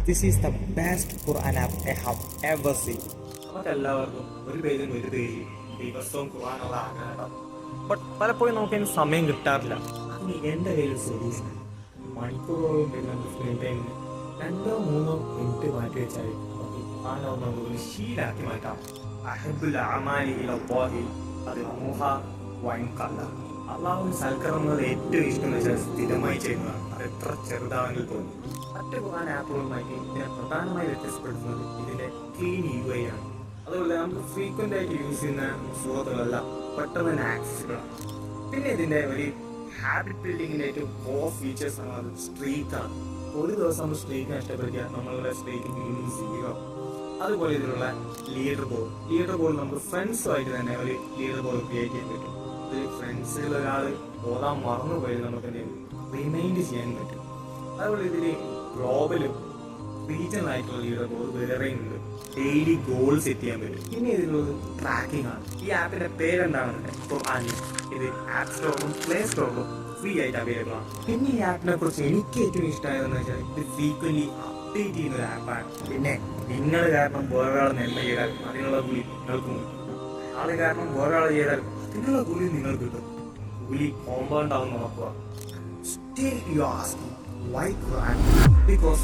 This is the best Quran app I have ever seen. നമുക്കെല്ലാവർക്കും ഒരു പേജിൽ ദിവസവും ഖുർആനുള്ള ആഗ്രഹം. ബട്ട് പലപ്പോഴും നമുക്കതിന് സമയം കിട്ടാറില്ല. അതിന് എൻ്റെ കയ്യിൽ സൊല്യൂഷൻ മണിക്കൂറോളം സ്ക്രീൻ ടൈം 2-3 മിനിറ്റ് മാറ്റി വെച്ചാൽ നമുക്ക് ഒരു ശീലാക്കി മാറ്റാം. അഹബ്ബുൽ അഅമാലി ഇലല്ലാഹി അദ്അമുഹ വഇൻ ഖല്ല. അള്ളാഹുവിന് സൽക്കർമ്മങ്ങൾ ഏറ്റവും ഇഷ്ടം വെച്ചാൽ സ്ഥിരമായി ചെയ്യുന്നതാണ്. അത് എത്ര ചെറുതാണെങ്കിൽ പോലും. മറ്റ് ഖുർആൻ ആപ്പുകളുമായി ഇതിനെ പ്രധാനമായി വ്യത്യസ്തപ്പെടുത്തുന്നത് ഇതിന്റെ ക്ലീൻ UI ആണ്. അതുപോലെ നമുക്ക് ഫ്രീക്വന്റ് ആയിട്ട് യൂസ് ചെയ്യുന്ന സുഹൃത്തുക്കളെല്ലാം പെട്ടെന്ന് തന്നെ ആക്സസിബിളാണ്. പിന്നെ ഇതിന്റെ ഒരു ഹാബിറ്റ് ബിൽഡിങ്ങിന്റെ ഏറ്റവും കോർ ഫീച്ചേഴ്സ് ആണ് അത് സ്ട്രീക്കാണ്. ഒരു ദിവസം നമ്മൾ സ്ട്രീക്ക് നഷ്ടപ്പെടുത്തിയാൽ നമ്മളുടെ സ്ട്രീക്ക് വീണ്ടും 0. അതുപോലെ ഇതിലുള്ള ലീഡർ ബോർഡ് നമുക്ക് ഫ്രണ്ട്സുമായിട്ട് തന്നെ ഒരു ലീഡർ ബോർഡ് ക്രിയേറ്റ് ചെയ്യാൻ പറ്റും. ഒരു ഫ്രണ്ട്സിൽ ഒരാൾ ഓതാൻ മറന്നുപോയി നമുക്ക് റിമൈൻഡ് ചെയ്യാൻ പറ്റും. അതുപോലെ ഇതിൽ ഗ്ലോബലും റീജിയണൽ ആയിട്ടുള്ള ലീഡർ ബോർഡ് വേറെയും ഉണ്ട്. ഡെയിലി ഗോൾ സെറ്റ് ചെയ്യാൻ പറ്റും. പിന്നെ ഇതിലുള്ളത് ട്രാക്കിംഗ് ആണ്. ഈ ആപ്പിന്റെ പേരെന്താണെന്ന് ഖുർആൻ. ഇത് ആപ്പ് സ്റ്റോറിലും പ്ലേ സ്റ്റോറിലും ഫ്രീ ആയിട്ട് അവൈലബിൾ ആണ്. പിന്നെ ഈ ആപ്പിനെ കുറിച്ച് എനിക്ക് ഏറ്റവും ഇഷ്ടമായതെന്ന് വെച്ചാൽ ഇത് ഫ്രീക്വന്റ്ലി അപ്ഡേറ്റ് ചെയ്യുന്ന ഒരു ആപ്പാണ്. പിന്നെ നിങ്ങൾ കാരണം വേറൊരാൾ നന്മ ചെയ്താൽ അതിനുള്ള കൂലി നിങ്ങൾക്കും കിട്ടും. ആള് കാരണം വേറൊരാൾ ചെയ്താൽ അതിനുള്ള കൂലി നിങ്ങൾക്ക് കിട്ടും. കൂലി കോമ്പൗണ്ട് ആവുന്ന നോക്കുക. Still you ask why Quran? Because